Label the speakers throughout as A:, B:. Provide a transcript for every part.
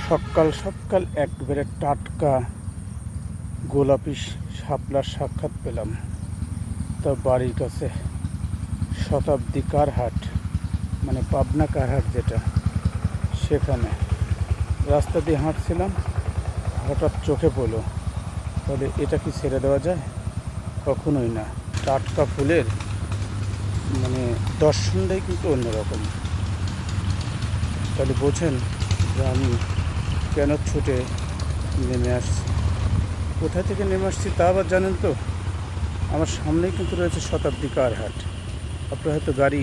A: সকাল সকাল একবারে টাটকা গোলাপি শাপলার সাক্ষাৎ পেলাম। তা বাড়ির কাছে শতাব্দী কারহাট, মানে পাবনা কারহাট যেটা, সেখানে রাস্তা দিয়ে হাঁটছিলাম, হঠাৎ চোখে পড়লো। তাহলে এটা কি ছেড়ে দেওয়া যায়? কখনোই না। টাটকা ফুলের মানে দর্শনটাই কিন্তু অন্যরকম। তাহলে বোঝেন যে আমি কেন ছুটে নেমে আসছি। কোথা থেকে নেমে আসছি তা আবার জানেন তো? আমার সামনেই কিন্তু রয়েছে শতাব্দী কারহাট। আপনার হয়তো গাড়ি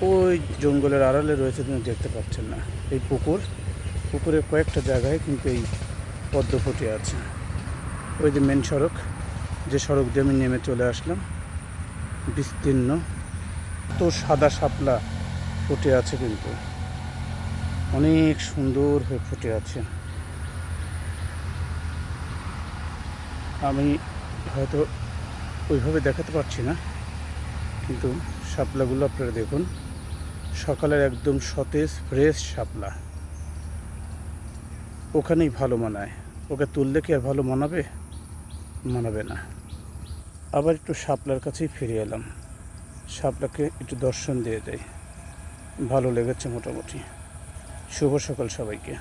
A: ওই জঙ্গলের আড়ালে রয়েছে, কিন্তু দেখতে পাচ্ছেন না। এই পুকুরের কয়েকটা জায়গায় কিন্তু এই পদ্ম ফুটে আছে। ওই যে মেন সড়ক, যে সড়ক দিয়ে আমি নেমে চলে আসলাম, বিস্তীর্ণ তো সাদা শাপলা ফুটে আছে, কিন্তু অনেক সুন্দর হয়ে ফুটে আছে। আমি হয়তো ওইভাবে দেখাতে পারছি না, কিন্তু শাপলাগুলো আপনারা দেখুন, সকালের একদম সতেজ ফ্রেশ শাপলা। ওখানেই ভালো মানায়। ওকে তুললে কি আর ভালো মানাবে না। আবার একটু শাপলার কাছেই ফিরে এলাম, শাপলাকে একটু দর্শন দিয়ে যাই। ভালো লেগেছে মোটামুটি। শুভ সকাল সবাইকে।